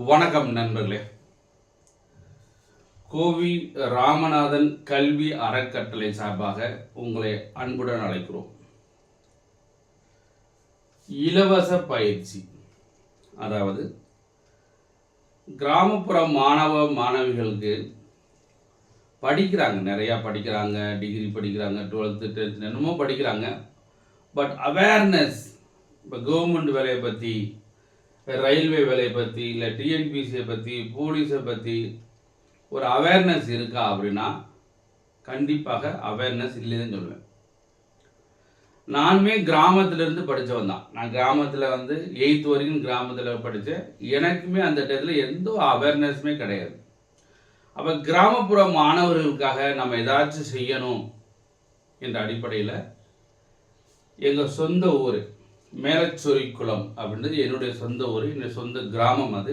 வணக்கம் நண்பர்களே. கோவி ராமநாதன் கல்வி அறக்கட்டளை சார்பாக உங்களை அன்புடன் அழைக்கிறோம். இலவச பயிற்சி, அதாவது கிராமப்புற மாணவ மாணவிகளுக்கு படிக்கிறாங்க, நிறையா படிக்கிறாங்க, டிகிரி படிக்கிறாங்க, 12th 10th என்னமோ படிக்கிறாங்க. பட் அவேர்னஸ், இப்போ கவர்மெண்ட் வேலையை பற்றி, ரயில்வே வேலையை பற்றி, இல்லை டிஎன்பிசியை பற்றி, போலீஸை பற்றி ஒரு அவேர்னஸ் இருக்கா அப்படின்னா கண்டிப்பாக அவேர்னஸ் இல்லைன்னு சொல்லுவேன். நானுமே கிராமத்திலேருந்து படித்தவன் தான். நான் கிராமத்தில் 8th வரைக்கும் கிராமத்தில் படித்தேன். எனக்குமே அந்த டயத்தில் எந்த அவேர்னஸுமே கிடையாது. அப்போ கிராமப்புற மாணவர்களுக்காக நம்ம ஏதாச்சும் செய்யணும் என்ற அடிப்படையில் எங்கள் சொந்த ஊர் மேலச்சொரிக்குளம் அப்படின்றது என்னுடைய சொந்த ஊர், என்னுடைய சொந்த கிராமம். அது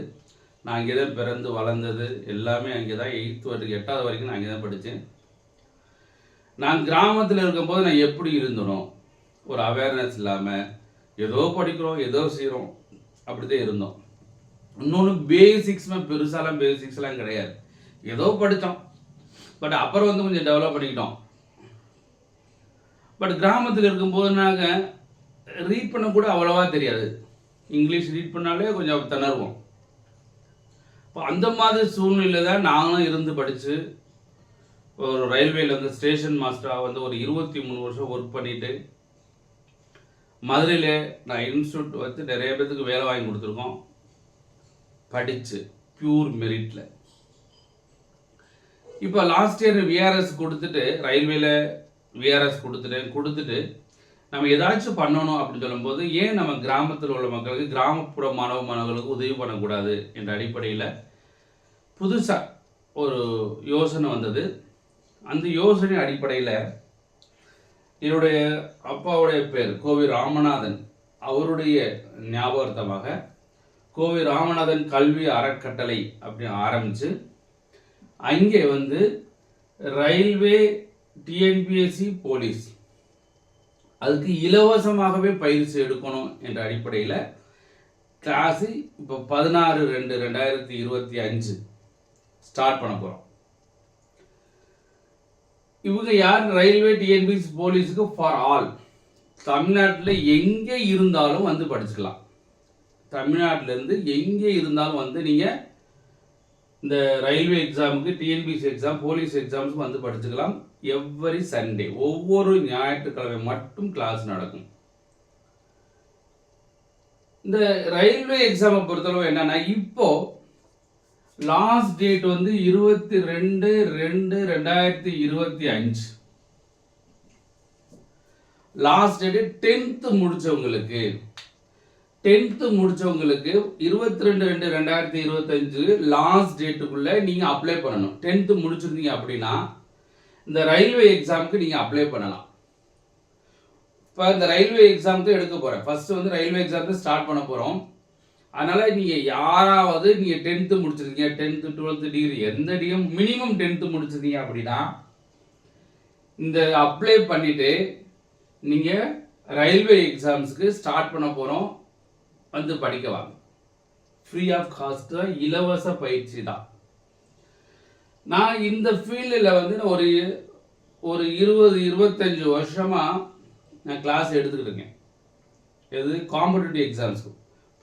நான் அங்கே தான் பிறந்து வளர்ந்தது, எல்லாமே அங்கே தான். 8th வரைக்கும் 8வது வரைக்கும் நான் அங்கே தான் படித்தேன். நான் கிராமத்தில் இருக்கும்போது நான் எப்படி இருந்தனோ, ஒரு அவேர்னஸ் இல்லாமல் ஏதோ படிக்கிறோம், ஏதோ செய்கிறோம், அப்படி தான் இருந்தோம். இன்னொன்று பேசிக்ஸ்லாம் பெருசாலாம் பேசிக்ஸ்லாம் கிடையாது, ஏதோ படித்தோம். பட் அப்புறம் கொஞ்சம் டெவலப் பண்ணிக்கிட்டோம். பட் கிராமத்தில் இருக்கும்போது நாங்கள் ரீட் பண்ண கூட அவ்வளோவா தெரியாது. இங்கிலீஷ் ரீட் பண்ணாலே கொஞ்சம் திணறுவோம். இப்போ அந்த மாதிரி சூழ்நிலையில் தான் நாங்களும் இருந்து படித்து ஒரு ரயில்வேயில் ஸ்டேஷன் மாஸ்டராக ஒரு 23 வருஷம் ஒர்க் பண்ணிவிட்டு மதுரையில் நான் இன்ஸ்டியூட் நிறைய பேர்த்துக்கு வேலை வாங்கி கொடுத்துருக்கோம். படித்து பியூர் மெரிட்டில். இப்போ லாஸ்ட் இயர் விஆர்எஸ் கொடுத்துட்டு, ரயில்வேயில் விஆர்எஸ் கொடுத்துட்டு நம்ம ஏதாச்சும் பண்ணணும் அப்படின்னு சொல்லும்போது, ஏன் நம்ம கிராமத்தில் உள்ள மக்களுக்கு, கிராமப்புற மாணவ மாணவர்களுக்கு உதவி பண்ணக்கூடாது என்ற அடிப்படையில் புதுசாக ஒரு யோசனை வந்தது. அந்த யோசனை அடிப்படையில் என்னுடைய அப்பாவுடைய பேர் கோவி ராமநாதன், அவருடைய ஞாபகார்த்தமாக கோவி ராமநாதன் கல்வி அறக்கட்டளை அப்படின்னு ஆரம்பித்து அங்கே ரயில்வே, டிஎன்பிஎஸ்சி, போலீஸ் அதுக்கு இலவசமாகவே பயிற்சி எடுக்கணும் என்ற அடிப்படையில் கிளாஸு இப்போ 16/2/2025 ஸ்டார்ட் பண்ண போகிறோம். இவங்க யார்? ரயில்வே, டிஎன்பிஎஸ்சி, போலீஸுக்கு ஃபார் ஆல். தமிழ்நாட்டில் எங்கே இருந்தாலும் படிச்சுக்கலாம். தமிழ்நாட்டிலேருந்து எங்கே இருந்தாலும் நீங்கள் இந்த ரயில்வே எக்ஸாமுக்கு, டிஎன்பிஎஸ்சி எக்ஸாம், போலீஸ் எக்ஸாம்ஸுக்கு படிச்சுக்கலாம். எவ்வரி சண்டே, ஒவ்வொரு ஞாயிற்றுக்கிழமை மட்டும் கிளாஸ் நடக்கும். இந்த ரயில்வே எக்ஸாமை பொறுத்தளவு என்னன்னா, இப்போ last date 22/2/2025. Last date 10th முடிச்சவங்களுக்கு 22/2/2025 லாஸ்ட் டேட்டுக்குள்ள நீங்க அப்ளை பண்ணணும். 10th முடிச்சிருந்தீங்க அப்படின்னா இந்த ரயில்வே எக்ஸாமுக்கு நீங்கள் அப்ளை பண்ணலாம். இப்போ இந்த ரயில்வே எக்ஸாமுக்கு எடுக்க போகிறேன். ஃபஸ்ட்டு ரயில்வே எக்ஸாமுக்கு ஸ்டார்ட் பண்ண போகிறோம். அதனால் நீங்கள் யாராவது நீங்கள் 10th முடிச்சிருக்கீங்க, 10th 12th டிகிரி எந்த டிகிரி மினிமம் 10th முடிச்சிருக்கீங்க அப்படின்னா இந்த அப்ளை பண்ணிவிட்டு நீங்கள் ரயில்வே எக்ஸாம்ஸுக்கு ஸ்டார்ட் பண்ண போகிறோம். படிக்க வாங்க. ஃப்ரீ ஆஃப் காஸ்ட் தான், இலவச பயிற்சி தான். நான் இந்த ஃபீல்டில் ஒரு 20-25 வருஷமாக நான் கிளாஸ் எடுத்துக்கிட்டு இருக்கேன். எது? காம்படிட்டிவ் எக்ஸாம்ஸுக்கு,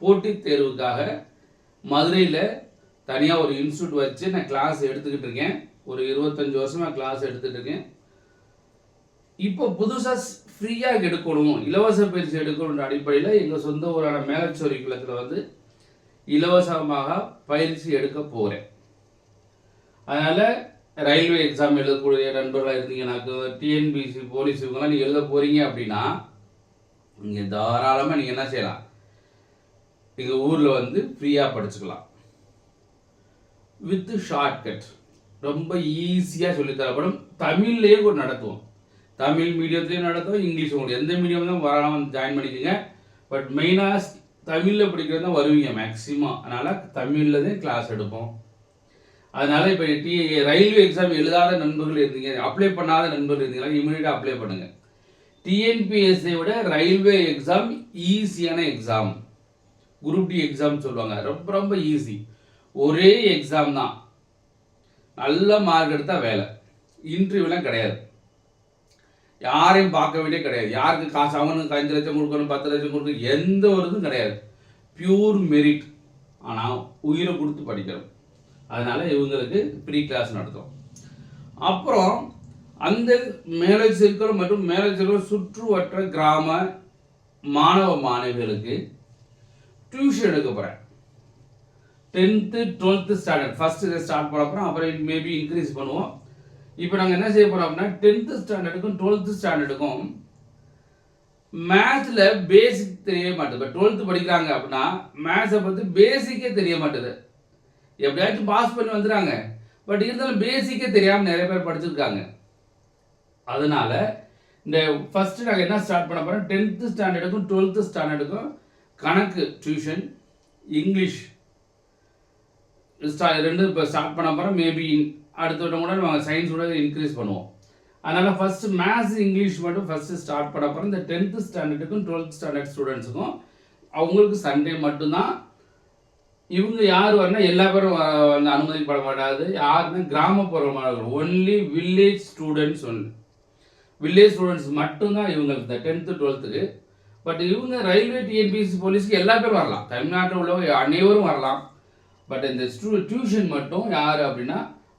போட்டித் தேர்வுக்காக மதுரையில் தனியாக ஒரு இன்ஸ்டியூட் வச்சு நான் கிளாஸ் எடுத்துக்கிட்டு இருக்கேன். ஒரு 25 வருஷமாக கிளாஸ் எடுத்துகிட்டு இருக்கேன். இப்போ புதுசாக ஃப்ரீயாக எடுக்கணும், இலவச பயிற்சி எடுக்கணுன்ற அடிப்படையில் எங்கள் சொந்த ஊரான மேலச்சொரிக்குளத்தில் இலவசமாக பயிற்சி எடுக்க போகிறேன். அதனால் ரயில்வே எக்ஸாம் எழுதக்கூடிய நண்பர்களாக இருந்தீங்கன்னாக்கு, டிஎன்பிசி, போலீஸ் இவங்கெல்லாம் நீங்கள் எழுத போகிறீங்க அப்படின்னா நீங்கள் தாராளமாக நீங்கள் என்ன செய்யலாம், எங்கள் ஊரில் ஃப்ரீயாக படிச்சுக்கலாம். வித் ஷார்ட்கட், ரொம்ப ஈஸியாக சொல்லித்தரப்படும். தமிழ்லேயே கூட நடத்துவோம். தமிழ் மீடியத்துலேயும் நடத்துவோம், இங்கிலீஷ். உங்களுக்கு எந்த மீடியம் தான் வரலாம் ஜாயின் பண்ணிக்கோங்க. பட் மெயினாக தமிழில் படிக்கிறது தான் வருவீங்க மேக்ஸிமம். அதனால் தமிழில் தான் கிளாஸ் எடுப்போம். அதனால் இப்போ ரயில்வே எக்ஸாம் எழுதாத நண்பர்கள் இருந்தீங்க, அப்ளை பண்ணாத நண்பர்கள் இருந்தீங்கன்னா இமீடியட்டாக அப்ளை பண்ணுங்கள். டிஎன்பிஎஸ்சியை விட ரயில்வே எக்ஸாம் ஈஸியான எக்ஸாம். குரூப் டி எக்ஸாம் சொல்லுவாங்க, ரொம்ப ரொம்ப ஈஸி. ஒரே எக்ஸாம் தான், நல்ல மார்க் எடுத்தால் வேலை, இன்டர்வியூலாம் கிடையாது, யாரையும் பார்க்க வேண்டிய கிடையாது, யாருக்கு காசு அவனுக்கு 5 லட்சம் கொடுக்கணும் 10 லட்சம் கொடுக்கணும் எந்த ஒரு இதுவும் கிடையாது, பியூர் மெரிட். ஆனால் உயிரை கொடுத்து படிக்கணும். அதனால் இவங்களுக்கு ப்ரீ கிளாஸ் நடத்தும். அப்புறம் அந்த மேலச்சேர்க்கல் மற்றும் மேலச்சேர்க்கல் சுற்றுவட்ட கிராம மாணவ மாணவிகளுக்கு டியூஷன் எடுக்க போகிறேன். 10th 12th ஸ்டாண்டர்ட் ஃபஸ்ட்டு இதை ஸ்டார்ட் பண்ண போகிறோம். அப்புறம் மேபி இன்க்ரீஸ் பண்ணுவோம். இப்போ நாங்கள் என்ன செய்ய போகிறோம் அப்படின்னா 10th ஸ்டாண்டர்டுக்கும் 12th ஸ்டாண்டர்டுக்கும் மேத்ஸில் பேசிக் தெரிய மாட்டேது. இப்போ 12th படிக்கிறாங்க அப்படின்னா மேத்ஸை பற்றி பேசிக்கே தெரிய மாட்டேது. எப்படியாச்சும் பாஸ் பண்ணி வந்துடுறாங்க, பட் இருந்தாலும் பேசிக்கே தெரியாமல் நிறைய பேர் படிச்சிருக்காங்க. அதனால இந்த ஃபஸ்ட்டு நாங்கள் என்ன ஸ்டார்ட் பண்ண போகிறோம், 10th ஸ்டாண்டர்டுக்கும் 12th ஸ்டாண்டர்டுக்கும் கணக்கு டியூஷன், இங்கிலீஷ் ரெண்டு இப்போ ஸ்டார்ட் பண்ண போகிறோம். மேபி அடுத்த விட கூட நம்ம சயின்ஸோட இன்க்ரீஸ் பண்ணுவோம். அதனால் ஃபஸ்ட்டு மேத்ஸ் இங்கிலீஷ் மட்டும் ஃபஸ்ட்டு ஸ்டார்ட் பண்ண போகிறோம். இந்த 10th ஸ்டாண்டர்டுக்கும் 12th ஸ்டாண்டர்ட் ஸ்டூடெண்ட்ஸுக்கும் அவங்களுக்கு சண்டே மட்டும்தான். இவங்க யார் வரனா எல்லா பேரும் வந்து அனுமதிக்கப்பட மாட்டாது. யாருன்னா கிராமப்புற மாணவர்கள், only village students, village students மட்டும்தான் இவங்களுக்கு இந்த 10th 12th. பட் இவங்க ரயில்வே டிஎன்பிஎஸ்சி போலீஸ்க்கு எல்லா பேரும் வரலாம், தமிழ்நாட்டில் உள்ளவங்க அனைவரும் வரலாம். பட் இந்த டியூஷன் மட்டும் யார் அப்படின்னா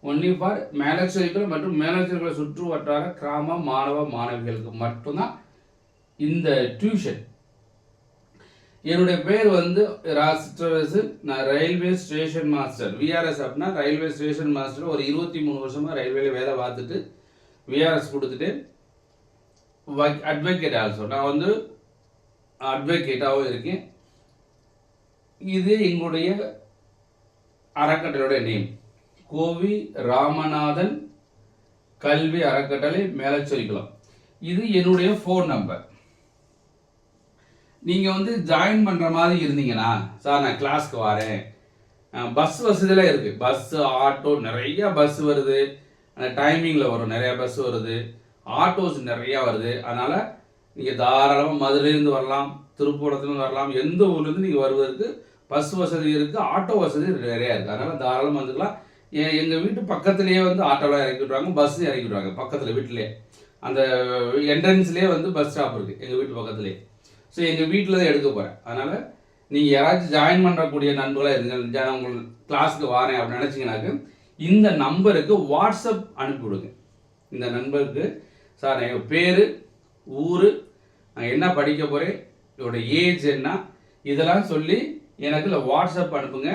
ஒன்லி ஃபார் மேலச்சேர்க்கல் மற்றும் மேலச்சேர்க்கல் சுற்று வட்டார கிராம மாணவ மாணவிகளுக்கு மட்டும்தான் இந்த டியூஷன். என்னுடைய பேர் வந்து ராசிட்டரசு. நான் ரயில்வே ஸ்டேஷன் மாஸ்டர், விஆர்எஸ் அப்படின்னா ரயில்வே ஸ்டேஷன் மாஸ்டர். ஒரு 23 வருஷமாக ரயில்வேல வேலை பார்த்துட்டு விஆர்எஸ் கொடுத்துட்டு அட்வொகேட் ஆல்சோ. நான் வந்து அட்வொகேட்டாகவும் இருக்கேன். இது எங்களுடைய அறக்கட்டளையோட நேம், கோவி ராமநாதன் கல்வி அறக்கட்டளை மேலச்சேர்க்கலம். இது என்னுடைய ஃபோன் நம்பர். நீங்கள் வந்து ஜாயின் பண்ணுற மாதிரி இருந்தீங்கன்னா, சார் நான் கிளாஸ்க்கு வரேன், பஸ் வசதியெல்லாம் இருக்குது, பஸ்ஸு ஆட்டோ நிறையா பஸ் வருது, அந்த டைமிங்கில் வரும், நிறையா பஸ் வருது, ஆட்டோஸ் நிறையா வருது. அதனால் நீங்கள் தாராளமாக மதுரையிலேருந்து வரலாம், திருப்பூரத்துலேருந்து வரலாம், எந்த ஊர்லேருந்து நீங்கள் வருவதற்கு பஸ் வசதி இருக்குது, ஆட்டோ வசதி நிறையா இருக்குது. அதனால் தாராளமாக வந்துக்கலாம். எங்கள் வீட்டு பக்கத்துலேயே வந்து ஆட்டோலாம் இறக்கி விட்ருவாங்க, பஸ்ஸும் இறக்கி விட்ருவாங்க. பக்கத்தில் வீட்டிலே அந்த என்ட்ரன்ஸ்லேயே வந்து பஸ் ஸ்டாப் இருக்குது எங்கள் வீட்டு பக்கத்துலேயே. ஸோ எங்கள் வீட்டில் தான் எடுக்க போகிறேன். அதனால் நீங்கள் யாராச்சும் ஜாயின் பண்ணக்கூடிய நண்பர்களாக இருங்க, உங்கள் கிளாஸுக்கு வரேன் அப்படின்னு நினச்சிங்கனாக்க இந்த நம்பருக்கு வாட்ஸ்அப் அனுப்பிவிடுங்க. இந்த நண்பருக்கு சார் எங்கள் பேர், ஊர், நான் என்ன படிக்க போகிறேன், இதோட ஏஜ் என்ன, இதெல்லாம் சொல்லி எனக்கு இல்லை வாட்ஸ்அப் அனுப்புங்க.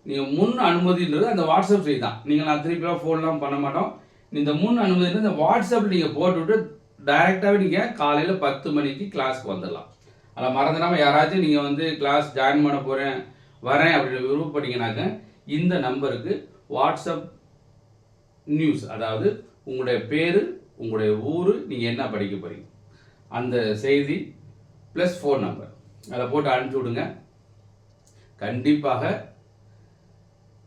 நீங்கள் முன் அனுமதின்றது அந்த வாட்ஸ்அப் செய்தி தான். நீங்கள் நான் திருப்பிலாம் ஃபோன்லாம் பண்ண மாட்டோம். இந்த முன் அனுமதின்றது இந்த வாட்ஸ்அப்பில் நீங்கள் போட்டுவிட்டு டைரெக்டாகவே நீங்கள் காலையில் 10 மணிக்கு கிளாஸ்க்கு வந்துடலாம். அதில் மறந்துடாமல் யாராச்சும் நீங்கள் வந்து கிளாஸ் ஜாயின் பண்ண போகிறேன் வரேன் அப்படின்னு விருப்பப்பட்டீங்கன்னாக்க இந்த நம்பருக்கு வாட்ஸ்அப் நியூஸ், அதாவது உங்களுடைய பேர், உங்களுடைய ஊர், நீங்கள் என்ன படிக்க போகிறீங்க அந்த செய்தி ப்ளஸ் ஃபோன் நம்பர் அதை போட்டு அனுப்பிச்சி விடுங்க. கண்டிப்பாக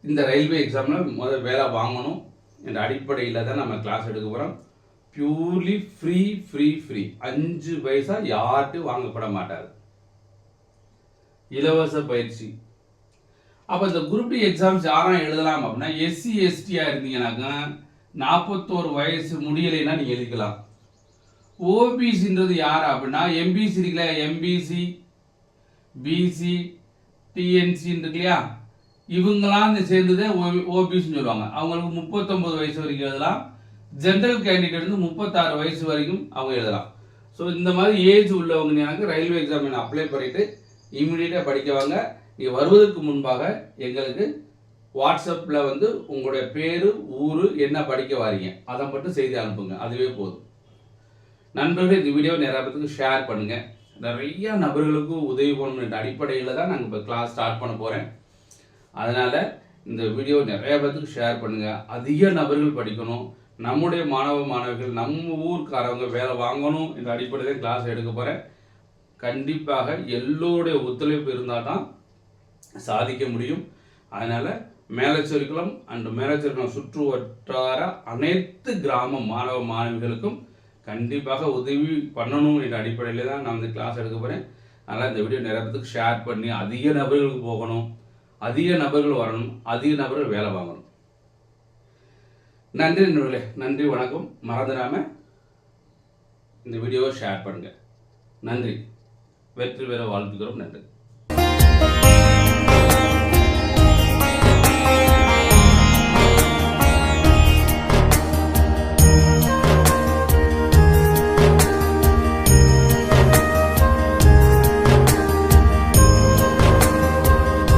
இந்த ரயில்வே எக்ஸாமில் முதல் வேலை வாங்கணும் என்ற அடிப்படையில் தான் நம்ம கிளாஸ் எடுக்க போகிறோம். பியூர்லி ஃப்ரீ ஃப்ரீ ஃப்ரீ, 5 பைசா யார்ட்டும் வாங்கப்பட மாட்டாது, இலவச பயிற்சி. அப்போ இந்த குரூப் டி எக்ஸாம்ஸ் யாரும் எழுதலாம் அப்படின்னா எஸ்சி எஸ்டியாக இருந்தீங்கன்னாக்கா 41 வயசு முடியலைன்னா நீங்கள் எழுதிக்கலாம். ஓபிசின்றது யார் அப்படின்னா எம்பிசி இருக்குல்ல, எம்பிசி பிசி டிஎன்சின்னு இருக்கு இல்லையா, இவங்களாம் சேர்ந்துதான் ஓபிசின்னு சொல்லுவாங்க. அவங்களுக்கு 39 வயசு வரைக்கும் எழுதலாம். ஜென்ரல் கேண்டிடேட் வந்து 36 வயசு வரைக்கும் அவங்க எழுதலாம். ஸோ இந்த மாதிரி ஏஜ் உள்ளவங்க எனக்கு ரயில்வே எக்ஸாம் அப்ளை பண்ணிவிட்டு இமீடியட்டாக படிக்க வாங்க. நீங்கள் வருவதற்கு முன்பாக எங்களுக்கு வாட்ஸ்அப்பில் வந்து உங்களுடைய பேர், ஊர், என்ன படிக்க வாரீங்க அதை மட்டும் செய்தி அனுப்புங்க, அதுவே போதும். நண்பர்கள் இந்த வீடியோ நிறைய பேருக்கு ஷேர் பண்ணுங்கள். நிறைய நபர்களுக்கு உதவி பண்ணணுன்ற அடிப்படையில் தான் நாங்கள் இப்போ கிளாஸ் ஸ்டார்ட் பண்ண போகிறேன். அதனால் இந்த வீடியோ நிறைய பேருக்கு ஷேர் பண்ணுங்கள். அதிக நபர்கள் படிக்கணும், நம்முடைய மாணவ மாணவிகள் நம்ம ஊருக்காரவங்க வேலை வாங்கணும் என்ற அடிப்படையில் கிளாஸ் எடுக்க போகிறேன். கண்டிப்பாக எல்லோருடைய ஒத்துழைப்பு இருந்தால் தான் சாதிக்க முடியும். அதனால் மேலச்சேர்க்கலம் அண்ட் மேலச்சேர்க்கலம் சுற்று வட்டார அனைத்து கிராம மாணவ மாணவிகளுக்கும் கண்டிப்பாக உதவி பண்ணணும் என்ற அடிப்படையில் தான் நான் வந்து கிளாஸ் எடுக்க போகிறேன். அதனால் இந்த வீடியோ நிறைய பேருக்கு ஷேர் பண்ணி அதிக நபர்களுக்கு போகணும். அதிக நபர்கள் வரணும், அதிக நபர்கள் வேலை வாங்கணும். நன்றி நண்பர்களே, நன்றி, வணக்கம். மறந்துடாமல் இந்த வீடியோவை ஷேர் பண்ணுங்கள். நன்றி. வெற்றி பெற வாழ்த்துக்கிறோம். நன்றி.